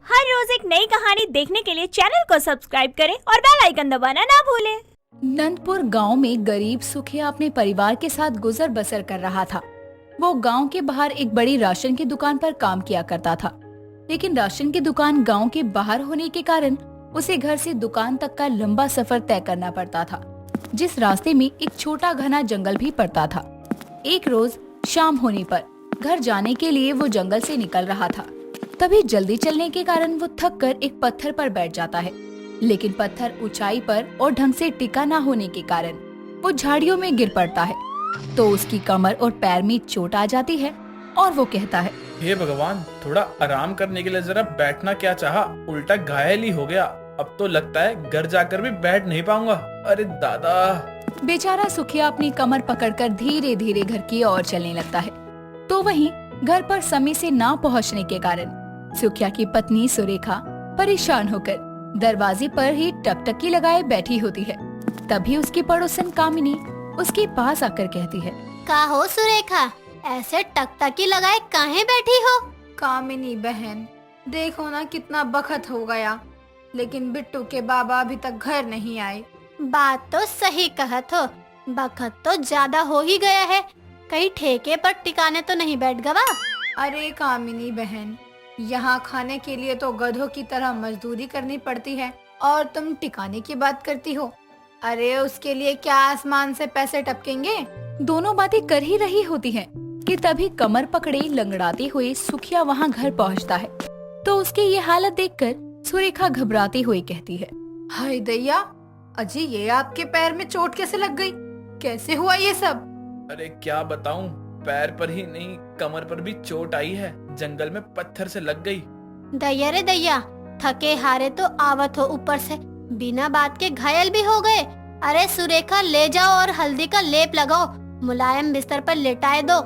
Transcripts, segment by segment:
हर रोज एक नई कहानी देखने के लिए चैनल को सब्सक्राइब करें और बेल आइकन दबाना ना भूलें। नंदपुर गांव में गरीब सुखिया अपने परिवार के साथ गुजर बसर कर रहा था। वो गांव के बाहर एक बड़ी राशन की दुकान पर काम किया करता था, लेकिन राशन की दुकान गांव के बाहर होने के कारण उसे घर से दुकान तक का लंबा सफर तय करना पड़ता था, जिस रास्ते में एक छोटा घना जंगल भी पड़ता था। एक रोज शाम होने पर घर जाने के लिए वो जंगल से निकल रहा था। तभी जल्दी चलने के कारण वो थक कर एक पत्थर पर बैठ जाता है, लेकिन पत्थर ऊंचाई पर और ढंग से टिका न होने के कारण वो झाड़ियों में गिर पड़ता है। तो उसकी कमर और पैर में चोट आ जाती है और वो कहता है, हे भगवान, थोड़ा आराम करने के लिए जरा बैठना क्या चाहा, उल्टा घायल ही हो गया। अब तो लगता है घर जाकर भी बैठ नहीं पाऊंगा। अरे दादा। बेचारा सुखिया अपनी कमर पकड़कर धीरे धीरे घर की ओर चलने लगता है। तो वहीं घर पर समय से ना पहुंचने के कारण सुखिया की पत्नी सुरेखा परेशान होकर दरवाजे पर ही टकटकी लगाए बैठी होती है। तभी उसकी पड़ोसन कामिनी उसके पास आकर कहती है, का हो सुरेखा, ऐसे टकटकी लगाए काहे बैठी हो? कामिनी बहन, देखो ना कितना बखत हो गया, लेकिन बिट्टू के बाबा अभी तक घर नहीं आए। बात तो सही कहत हो, बखत तो ज्यादा हो ही गया है। कहीं ठेके पर टिकाने तो नहीं बैठ गवा? अरे कामिनी बहन, यहाँ खाने के लिए तो गधों की तरह मजदूरी करनी पड़ती है और तुम टिकाने की बात करती हो। अरे उसके लिए क्या आसमान से पैसे टपकेंगे? दोनों बातें कर ही रही होती हैं कि तभी कमर पकड़े लंगड़ाते हुए सुखिया वहाँ घर पहुँचता है। तो उसकी ये हालत देखकर सुरेखा घबराती हुई कहती है, हाय दैया, अजी ये आपके पैर में चोट कैसे लग गई? कैसे हुआ ये सब? अरे क्या बताऊं, पैर पर ही नहीं कमर पर भी चोट आई है। जंगल में पत्थर से लग गई। दैया रे दैया, थके हारे तो आवत हो, ऊपर से बिना बात के घायल भी हो गए। अरे सुरेखा, ले जाओ और हल्दी का लेप लगाओ, मुलायम बिस्तर पर लेटाए दो।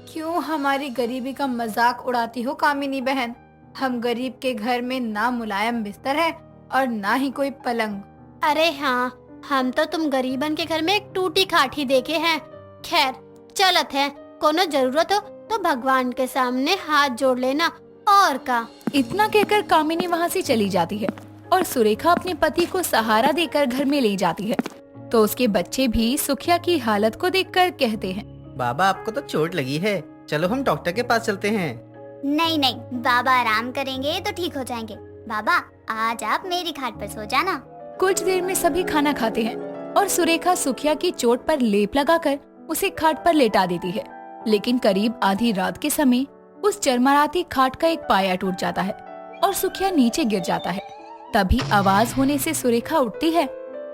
क्यों हमारी गरीबी का मजाक उड़ाती हो कामिनी बहन? हम गरीब के घर में ना मुलायम बिस्तर है और ना ही कोई पलंग। अरे हाँ, हम तो तुम गरीबन के घर में एक टूटी खाटी देखे हैं। खैर चलत है, कोनो जरूरत हो तो भगवान के सामने हाथ जोड़ लेना, और का। इतना कहकर कामिनी वहाँ से चली जाती है और सुरेखा अपने पति को सहारा देकर घर में ले जाती है। तो उसके बच्चे भी सुखिया की हालत को देखकर कहते हैं, बाबा आपको तो चोट लगी है, चलो हम डॉक्टर के पास चलते हैं। नहीं नहीं, बाबा आराम करेंगे तो ठीक हो जाएंगे। बाबा आज आप मेरी खाट पर सो जाना। कुछ देर में सभी खाना खाते हैं और सुरेखा सुखिया की चोट पर लेप लगाकर उसे खाट पर लेटा देती है। लेकिन करीब आधी रात के समय उस चरमराती खाट का एक पाया टूट जाता है और सुखिया नीचे गिर जाता है। तभी आवाज होने से सुरेखा उठती है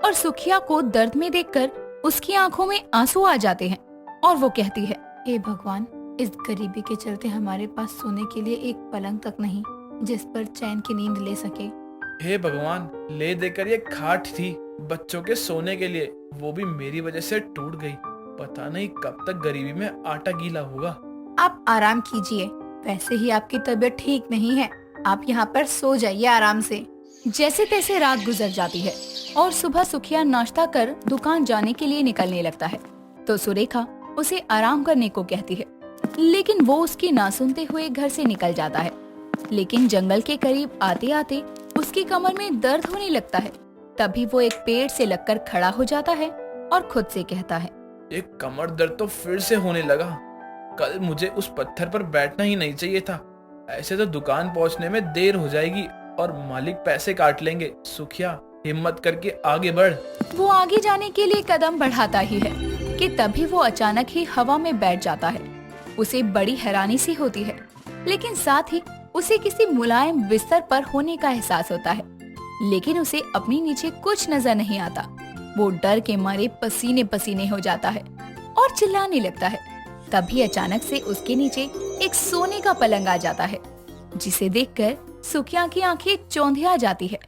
और सुखिया को दर्द में देखकर उसकी आंखों में आंसू आ जाते हैं और वो कहती है, हे भगवान, इस गरीबी के चलते हमारे पास सोने के लिए एक पलंग तक नहीं जिस पर चैन की नींद ले सके। हे भगवान, ले देकर ये खाट थी बच्चों के सोने के लिए, वो भी मेरी वजह से टूट गई। पता नहीं कब तक गरीबी में आटा गीला होगा। आप आराम कीजिए, वैसे ही आपकी तबीयत ठीक नहीं है, आप यहाँ पर सो जाइए आराम से। जैसे तैसे रात गुजर जाती है और सुबह सुखिया नाश्ता कर दुकान जाने के लिए निकलने लगता है। तो सुरेखा उसे आराम करने को कहती है, लेकिन वो उसकी ना सुनते हुए घर से निकल जाता है। लेकिन जंगल के करीब आते आते उसकी कमर में दर्द होने लगता है। तभी वो एक पेड़ से लगकर खड़ा हो जाता है और खुद से कहता है, एक कमर दर्द तो फिर से होने लगा। कल मुझे उस पत्थर पर बैठना ही नहीं चाहिए था, ऐसे तो दुकान पहुंचने में देर हो जाएगी और मालिक पैसे काट लेंगे। सुखिया, हिम्मत करके आगे बढ़। वो आगे जाने के लिए कदम बढ़ाता ही है कि तभी वो अचानक ही हवा में बैठ जाता है। उसे बड़ी हैरानी सी होती है, लेकिन साथ ही उसे किसी मुलायम बिस्तर पर होने का एहसास होता है। लेकिन उसे अपने नीचे कुछ नजर नहीं आता। वो डर के मारे पसीने पसीने हो जाता है और चिल्लाने लगता है। तभी अचानक से उसके नीचे एक सोने का पलंग आ जाता है, जिसे देखकर सुखिया की आंखें चौंधिया जाती है।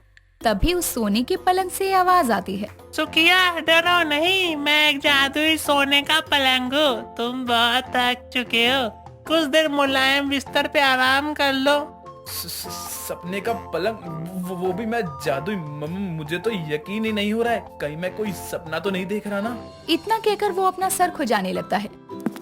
तभी उस सोने के पलंग से आवाज आती है, सुखिया डरो नहीं, मैं एक जादुई सोने का पलंग हूँ। तुम बहुत थक चुके हो, कुछ देर मुलायम बिस्तर पे आराम कर लो। सपने का पलंग, वो भी मैं जादुई? मुझे तो यकीन ही नहीं हो रहा है, कहीं मैं कोई सपना तो नहीं देख रहा ना। इतना कहकर वो अपना सर खुजाने लगता है।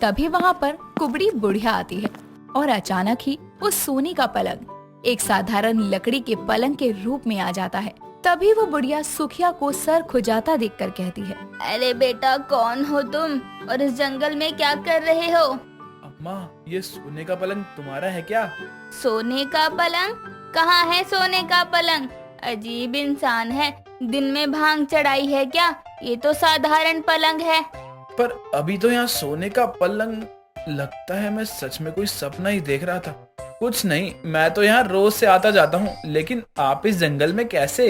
तभी वहाँ पर कुबड़ी बुढ़िया आती है और अचानक ही उस सोने का पलंग एक साधारण लकड़ी के पलंग के रूप में आ जाता है। तभी वो बुढ़िया सुखिया को सर खुजाता देखकर कहती है, अरे बेटा, कौन हो तुम और इस जंगल में क्या कर रहे हो? अम्मा, ये सोने का पलंग तुम्हारा है क्या? सोने का पलंग? कहाँ है सोने का पलंग? अजीब इंसान है, दिन में भांग चढ़ाई है क्या? ये तो साधारण पलंग है। पर अभी तो यहाँ सोने का पलंग, लगता है मैं सच में कोई सपना ही देख रहा था। कुछ नहीं, मैं तो यहाँ रोज से आता जाता हूँ, लेकिन आप इस जंगल में कैसे?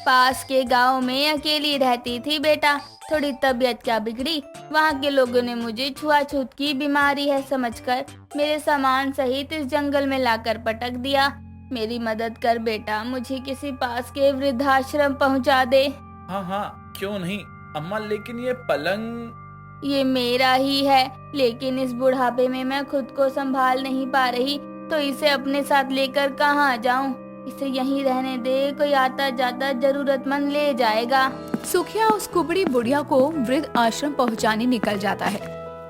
पास के गांव में अकेली रहती थी बेटा, थोड़ी तबीयत क्या बिगड़ी, वहाँ के लोगों ने मुझे छुआछूत की बीमारी है समझकर मेरे सामान सहित इस जंगल में लाकर पटक दिया। मेरी मदद कर बेटा, मुझे किसी पास के वृद्धाश्रम पहुँचा दे। हाँ हाँ, क्यों नहीं अम्मा, लेकिन ये पलंग? ये मेरा ही है, लेकिन इस बुढ़ापे में मैं खुद को संभाल नहीं पा रही, तो इसे अपने साथ लेकर कहाँ जाऊं? इसे यहीं रहने दे, कोई आता जाता जरूरतमंद ले जाएगा। सुखिया उस कुबड़ी बुढ़िया को वृद्ध आश्रम पहुंचाने निकल जाता है।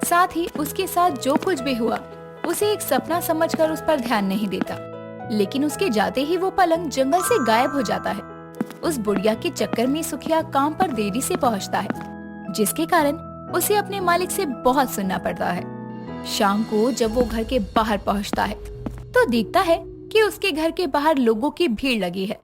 साथ ही उसके साथ जो कुछ भी हुआ उसे एक सपना समझकर उस पर ध्यान नहीं देता, लेकिन उसके जाते ही वो पलंग जंगल से गायब हो जाता है। उस बुढ़िया के चक्कर में सुखिया काम पर देरी से पहुंचता है, जिसके कारण उसे अपने मालिक से बहुत सुनना पड़ता है। शाम को जब वो घर के बाहर पहुंचता है तो देखता है कि उसके घर के बाहर लोगों की भीड़ लगी है।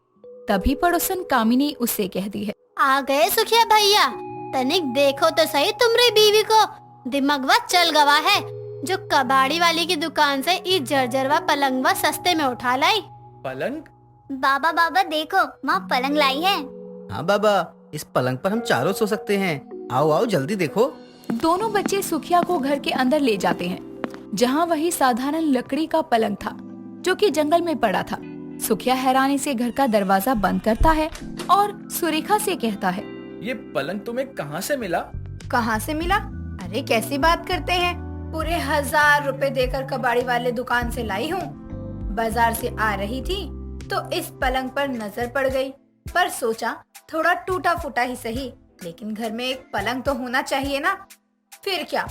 तभी पड़ोसन कामिनी उससे कहती है, आ गए सुखिया भैया, तनिक देखो तो सही तुमरी बीवी को, दिमागवा चल गवा है, जो कबाड़ी वाली की दुकान से इस जर्जरवा पलंगवा सस्ते में उठा लाई। पलंग? बाबा बाबा देखो, माँ पलंग लाई है। हाँ बाबा, इस पलंग पर हम चारों सो सकते हैं। आओ आओ जल्दी देखो। दोनों बच्चे सुखिया को घर के अंदर ले जाते हैं, जहाँ वही साधारण लकड़ी का पलंग था जो कि जंगल में पड़ा था। सुखिया हैरानी से घर का दरवाजा बंद करता है और सुरेखा से कहता है, ये पलंग तुम्हें कहाँ से मिला? कहाँ से मिला? अरे कैसी बात करते हैं, पूरे 1000 रुपए देकर कबाड़ी वाले दुकान से लाई हूँ। बाजार से आ रही थी तो इस पलंग पर नजर पड़ गई, पर सोचा थोड़ा टूटा फूटा ही सही, लेकिन घर में एक पलंग तो होना चाहिए ना। फिर क्या,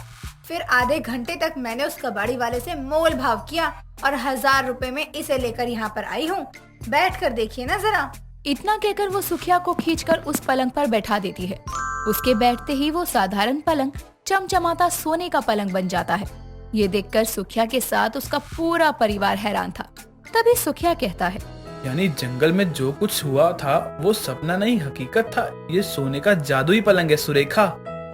फिर आधे घंटे तक मैंने उस कबाड़ी वाले से मोल भाव किया और 1000 रुपए में इसे लेकर यहाँ पर आई हूँ। बैठ कर देखिए ना जरा। इतना कहकर वो सुखिया को खींचकर उस पलंग पर बैठा देती है। उसके बैठते ही वो साधारण पलंग चमचमाता सोने का पलंग बन जाता है। ये देखकर सुखिया के साथ उसका पूरा परिवार हैरान था। तभी सुखिया कहता है, यानी जंगल में जो कुछ हुआ था वो सपना नहीं हकीकत था। ये सोने का जादुई पलंग है सुरेखा।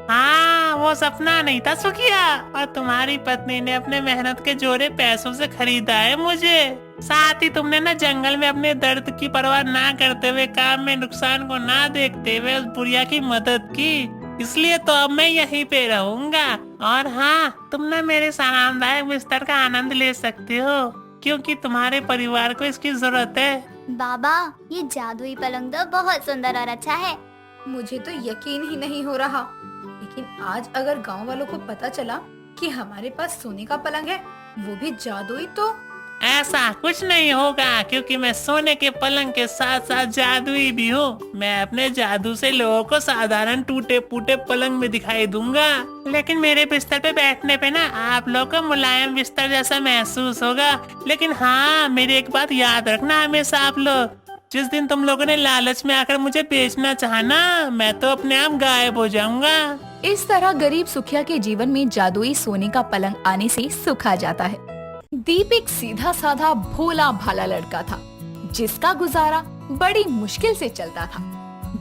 हाँ, वो सपना नहीं था सुखिया, और तुम्हारी पत्नी ने अपने मेहनत के जोरे पैसों से खरीदा है मुझे। साथ ही तुमने ना जंगल में अपने दर्द की परवाह ना करते हुए, काम में नुकसान को ना देखते हुए उस बुढ़िया की मदद की, इसलिए तो अब मैं यहीं पे रहूंगा। और हाँ, तुम ना मेरे आरामदायक बिस्तर का आनंद ले सकते हो, क्योंकि तुम्हारे परिवार को इसकी जरूरत है। बाबा, ये जादुई पलंग तो बहुत सुंदर और अच्छा है। मुझे तो यकीन ही नहीं हो रहा, लेकिन आज अगर गांव वालों को पता चला कि हमारे पास सोने का पलंग है, वो भी जादुई, तो ऐसा कुछ नहीं होगा, क्योंकि मैं सोने के पलंग के साथ साथ जादुई भी हूँ। मैं अपने जादू से लोगों को साधारण टूटे फूटे पलंग में दिखाई दूंगा, लेकिन मेरे बिस्तर पे बैठने पे ना आप लोगों को मुलायम बिस्तर जैसा महसूस होगा। लेकिन हाँ, मेरी एक बात याद रखना हमेशा आप लोग, जिस दिन तुम लोगों ने लालच में आकर मुझे बेचना चाहना, मैं तो अपने आप गायब हो जाऊंगा। इस तरह गरीब सुखिया के जीवन में जादुई सोने का पलंग आने से सुख आ जाता है। दीप एक सीधा साधा भोला भाला लड़का था, जिसका गुजारा बड़ी मुश्किल से चलता था।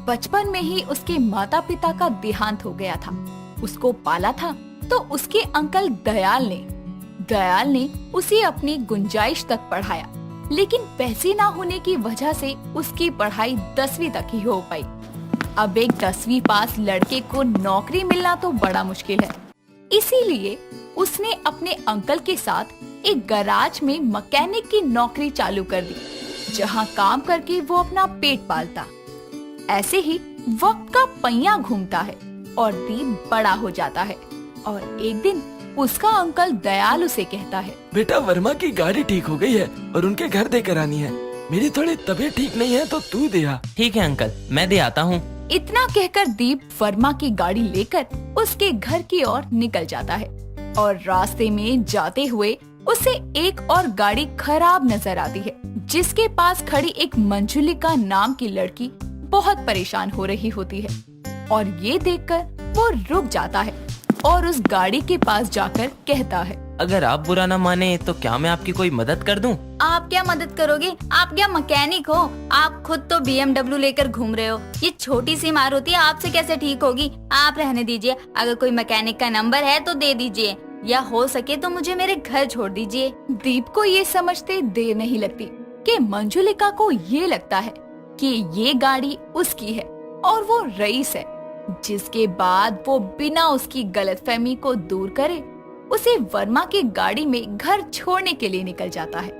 बचपन में ही उसके माता पिता का देहांत हो गया था। उसको पाला था तो उसके अंकल दयाल ने उसे अपनी गुंजाइश तक पढ़ाया, लेकिन पैसे ना होने की वजह से उसकी पढ़ाई 10वीं तक ही हो पाई। अब एक 10वीं पास लड़के को नौकरी मिलना तो बड़ा मुश्किल है, इसीलिए उसने अपने अंकल के साथ एक गैराज में मैकेनिक की नौकरी चालू कर दी, जहां काम करके वो अपना पेट पालता। ऐसे ही वक्त का पहिया घूमता है और दीप बड़ा हो जाता है, और एक दिन उसका अंकल दयाल उसे कहता है, बेटा, वर्मा की गाड़ी ठीक हो गई है और उनके घर देकर आनी है। मेरी थोड़ी तबीयत ठीक नहीं है तो तू दे आ। ठीक है अंकल, मैं दे आता हूँ। इतना कहकर दीप वर्मा की गाड़ी लेकर उसके घर की ओर निकल जाता है, और रास्ते में जाते हुए उसे एक और गाड़ी खराब नजर आती है, जिसके पास खड़ी एक मंजुलिका नाम की लड़की बहुत परेशान हो रही होती है और ये देखकर वो रुक जाता है और उस गाड़ी के पास जाकर कहता है, अगर आप बुरा ना माने तो क्या मैं आपकी कोई मदद कर दूं? आप क्या मदद करोगे? आप क्या मैकेनिक हो? आप खुद तो BMW लेकर घूम रहे हो। ये छोटी सी मारुति आपसे कैसे ठीक होगी? आप रहने दीजिए। अगर कोई मैकेनिक का नंबर है तो दे दीजिए, या हो सके तो मुझे मेरे घर छोड़ दीजिए। दीप को ये समझते देर नहीं लगती कि मंजुलिका को ये लगता है कि ये गाड़ी उसकी है और वो रईस है, जिसके बाद वो बिना उसकी गलतफहमी को दूर करे उसे वर्मा की गाड़ी में घर छोड़ने के लिए निकल जाता है।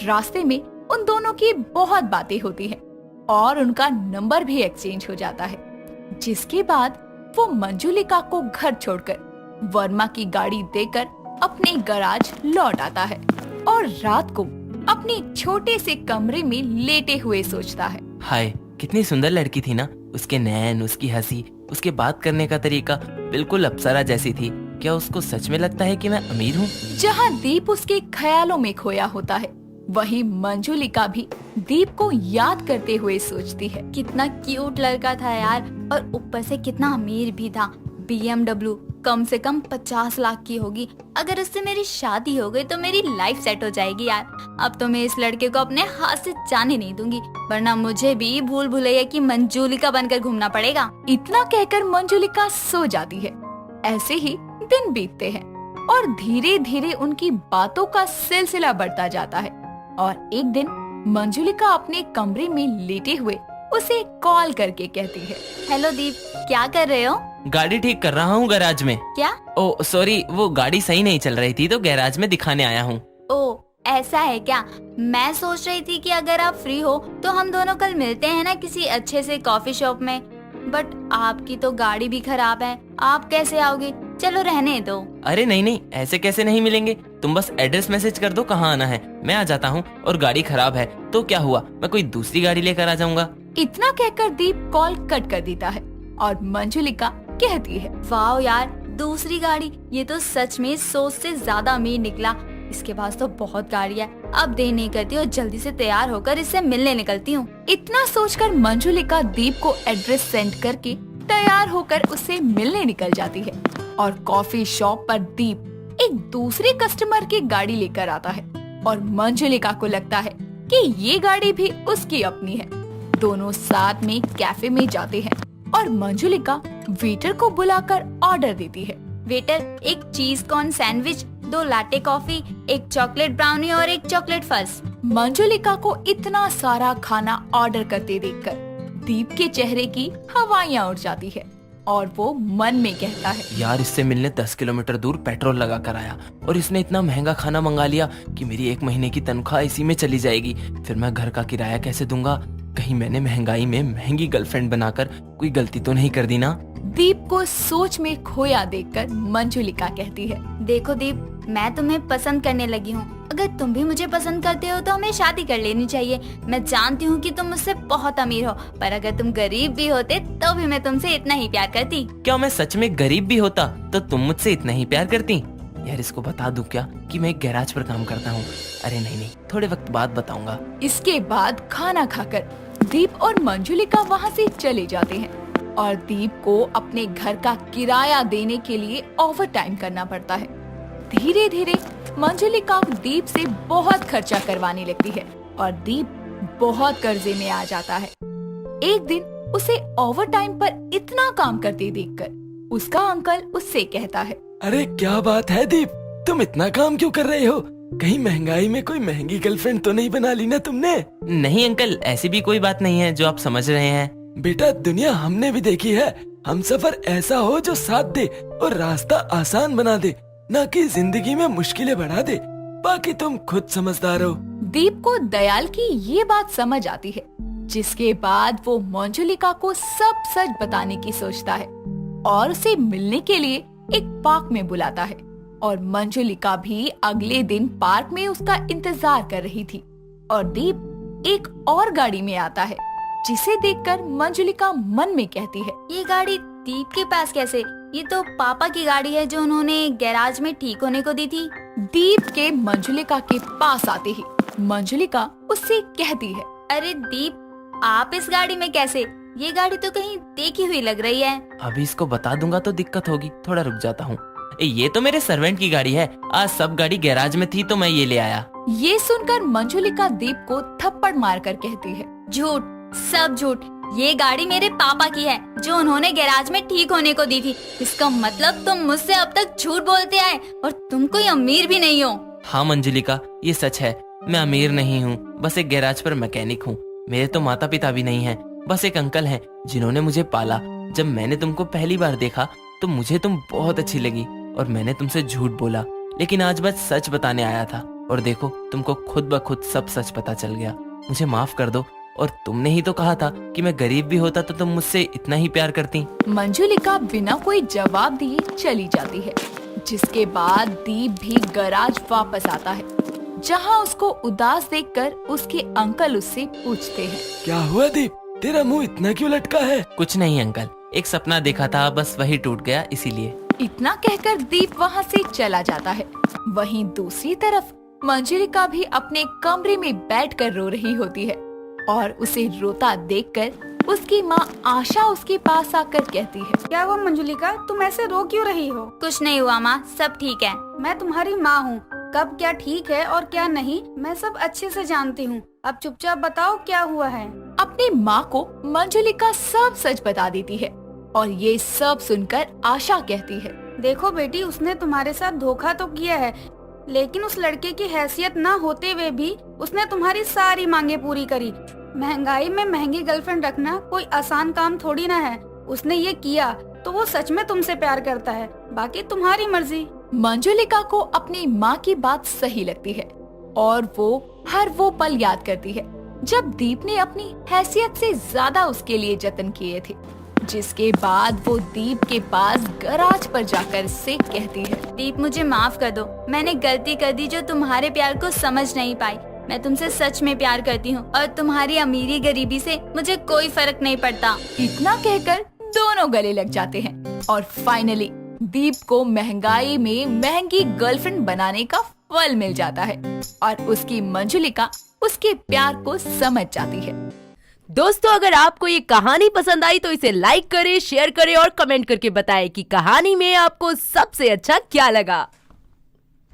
रास्ते में उन दोनों की बहुत बातें होती हैं और उनका नंबर भी एक्सचेंज हो जाता है, जिसके बाद वो मंजुलिका को घर छोड़कर वर्मा की गाड़ी देकर अपने गैराज लौट आता है और रात को अपने छोटे से कमरे में लेटे हुए सोचता है, हाय, कितनी सुंदर लड़की थी ना। उसके नैन, उसकी हंसी, उसके बात करने का तरीका बिल्कुल अप्सरा जैसी थी। क्या उसको सच में लगता है कि मैं अमीर हूँ? जहाँ दीप उसके ख्यालों में खोया होता है, वहीं मंजुलिका भी दीप को याद करते हुए सोचती है, कितना क्यूट लड़का था यार, और ऊपर से कितना अमीर भी था। BMW कम से कम 50 लाख की होगी। अगर उससे मेरी शादी हो गई तो मेरी लाइफ सेट हो जाएगी यार। अब तो मैं इस लड़के को अपने हाथ से जाने नहीं दूंगी, वरना मुझे भी भूल भुलैया की मंजुलिका बनकर घूमना पड़ेगा। इतना कहकर मंजुलिका सो जाती है। ऐसे ही दिन बीतते हैं और धीरे धीरे उनकी बातों का सिलसिला बढ़ता जाता है और एक दिन मंजुलिका अपने कमरे में लेटे हुए उसे कॉल करके कहती है, हेलो दीप, क्या कर रहे हो? गाड़ी ठीक कर रहा हूँ गैराज में। क्या? ओ सॉरी, वो गाड़ी सही नहीं चल रही थी तो गैराज में दिखाने आया हूँ। ओ ऐसा है क्या? मैं सोच रही थी कि अगर आप फ्री हो तो हम दोनों कल मिलते हैं ना किसी अच्छे से कॉफी शॉप में। बट आपकी तो गाड़ी भी खराब है, आप कैसे आओगे? चलो रहने दो। अरे नहीं नहीं, ऐसे कैसे नहीं मिलेंगे। तुम बस एड्रेस मैसेज कर दो कहाँ आना है, मैं आ जाता हूँ। और गाड़ी खराब है तो क्या हुआ, मैं कोई दूसरी गाड़ी लेकर आ जाऊंगा। इतना कहकर दीप कॉल कट कर देता है और मंजुलिका कहती है, वाह यार, दूसरी गाड़ी, ये तो सच में सोच से ज्यादा अमीर निकला। इसके पास तो बहुत गाड़ी है। अब देर नहीं करती और जल्दी से तैयार होकर इससे मिलने निकलती हूँ। इतना सोचकर मंजुलिका दीप को एड्रेस सेंड करके तैयार होकर उससे मिलने निकल जाती है और कॉफी शॉप पर दीप एक दूसरे कस्टमर की गाड़ी लेकर आता है और मंजुलिका को लगता है कि ये गाड़ी भी उसकी अपनी है। दोनों साथ में कैफे में जाते हैं और मंजुलिका वेटर को बुलाकर ऑर्डर देती है। वेटर, एक cheese corn sandwich, 2 latte coffee, एक चॉकलेट ब्राउनी और एक चॉकलेट फज। मंजुलिका को इतना सारा खाना ऑर्डर करते देखकर दीप के चेहरे की हवाइयाँ उड़ जाती है और वो मन में कहता है, यार इससे मिलने 10 किलोमीटर दूर पेट्रोल लगा कर आया और इसने इतना महंगा खाना मंगा लिया कि मेरी 1 महीने की तनख्वाह इसी में चली जाएगी। फिर मैं घर का किराया कैसे दूंगा? कहीं मैंने महंगाई में महंगी गर्लफ्रेंड बनाकर कोई गलती तो नहीं कर दी ना? दीप को सोच में खोया देखकर मंजुलिका कहती है, देखो दीप, मैं तुम्हें पसंद करने लगी हूँ। अगर तुम भी मुझे पसंद करते हो तो हमें शादी कर लेनी चाहिए। मैं जानती हूँ कि तुम मुझसे बहुत अमीर हो, पर अगर तुम गरीब भी होते तो भी मैं तुमसे इतना ही प्यार करती। क्या मैं सच में गरीब भी होता तो तुम मुझसे इतना ही प्यार करती? यार इसको बता दूं क्या कि मैं एक गैराज पर काम करता हूँ? अरे नहीं नहीं, थोड़े वक्त बाद बताऊंगा। इसके बाद खाना खाकर दीप और मंजुलिका वहाँ से चले जाते हैं और दीप को अपने घर का किराया देने के लिए ओवर टाइम करना पड़ता है। धीरे धीरे मंजुलिका दीप से बहुत खर्चा करवाने लगती है और दीप बहुत कर्जे में आ जाता है। एक दिन उसे ओवर टाइम पर इतना काम करते देखकर उसका अंकल उससे कहता है, अरे क्या बात है दीप, तुम इतना काम क्यों कर रहे हो? कहीं महंगाई में कोई महंगी गर्लफ्रेंड तो नहीं बना ली ना तुमने? नहीं अंकल, ऐसी भी कोई बात नहीं है जो आप समझ रहे हैं। बेटा दुनिया हमने भी देखी है। हम सफर ऐसा हो जो साथ दे और रास्ता आसान बना दे, ना कि जिंदगी में मुश्किलें बढ़ा दे। बाकी तुम खुद समझदार हो। दीप को दयाल की ये बात समझ आती है, जिसके बाद वो मंजुलिका को सब सच बताने की सोचता है और उसे मिलने के लिए एक पार्क में बुलाता है। और मंजुलिका भी अगले दिन पार्क में उसका इंतजार कर रही थी और दीप एक और गाड़ी में आता है, जिसे देखकर मंजुलिका मन में कहती है, ये गाड़ी दीप के पास कैसे? ये तो पापा की गाड़ी है जो उन्होंने गैराज में ठीक होने को दी थी। दीप के मंजुलिका के पास आते ही मंजुलिका उससे कहती है, अरे दीप, आप इस गाड़ी में कैसे? ये गाड़ी तो कहीं देखी हुई लग रही है। अभी इसको बता दूंगा तो दिक्कत होगी, थोड़ा रुक जाता हूँ। ये तो मेरे सर्वेंट की गाड़ी है, आज सब गाड़ी गैराज में थी तो मैं ये ले आया। ये सुनकर मंजुलिका दीप को थप्पड़ मारकर कहती है, झूठ, सब झूठ। ये गाड़ी मेरे पापा की है जो उन्होंने गैराज में ठीक होने को दी थी। इसका मतलब तुम मुझसे अब तक झूठ बोलते आए और तुम कोई अमीर भी नहीं हो। हाँ मंजुलिका, ये सच है, मैं अमीर नहीं हूँ, बस एक गैराज पर मैकेनिक हूँ। मेरे तो माता पिता भी नहीं हैं, बस एक अंकल हैं जिन्होंने मुझे पाला। जब मैंने तुमको पहली बार देखा तो मुझे तुम बहुत अच्छी लगी और मैंने तुमसे झूठ बोला, लेकिन आज बस सच बताने आया था और देखो तुमको खुद ब खुद सब सच पता चल गया। मुझे माफ कर दो, और तुमने ही तो कहा था कि मैं गरीब भी होता तो तुम मुझसे इतना ही प्यार करती। मंजुलिका बिना कोई जवाब दिए चली जाती है, जिसके बाद दीप भी गैराज वापस आता है, जहां उसको उदास देखकर उसके अंकल उससे पूछते हैं, क्या हुआ दीप, तेरा मुंह इतना क्यों लटका है? कुछ नहीं अंकल, एक सपना देखा था, बस वही टूट गया इसीलिए। इतना कहकर दीप वहां से चला जाता है। वहीं दूसरी तरफ मंजुलिका भी अपने कमरे में बैठकर रो रही होती है और उसे रोता देखकर उसकी माँ आशा उसके पास आकर कहती है, क्या हुआ मंजुलिका, तुम ऐसे रो क्यों रही हो? कुछ नहीं हुआ माँ, सब ठीक है। मैं तुम्हारी माँ हूँ, कब क्या ठीक है और क्या नहीं मैं सब अच्छे से जानती हूँ। अब चुपचाप बताओ क्या हुआ है। अपनी माँ को मंजुलिका सब सच बता देती है और ये सब सुनकर आशा कहती है, देखो बेटी, उसने तुम्हारे साथ धोखा तो किया है, लेकिन उस लड़के की हैसियत ना होते हुए भी उसने तुम्हारी सारी मांगे पूरी करी। महंगाई में महंगी गर्लफ्रेंड रखना कोई आसान काम थोड़ी ना है। उसने ये किया तो वो सच में तुमसे प्यार करता है, बाकी तुम्हारी मर्जी। मंजुलिका को अपनी माँ की बात सही लगती है और वो हर वो पल याद करती है जब दीप ने अपनी हैसियत से ज्यादा उसके लिए जतन किए थे, जिसके बाद वो दीप के पास गैराज पर जाकर उससे कहती है, दीप मुझे माफ कर दो, मैंने गलती कर दी जो तुम्हारे प्यार को समझ नहीं पाई। मैं तुमसे सच में प्यार करती हूँ और तुम्हारी अमीरी गरीबी से मुझे कोई फर्क नहीं पड़ता। इतना कहकर दोनों गले लग जाते हैं और फाइनली दीप को महंगाई में महंगी गर्लफ्रेंड बनाने का फल मिल जाता है और उसकी मंजुलिका उसके प्यार को समझ जाती है। दोस्तों, अगर आपको ये कहानी पसंद आई तो इसे लाइक करें, शेयर करें और कमेंट करके बताएं कि कहानी में आपको सबसे अच्छा क्या लगा।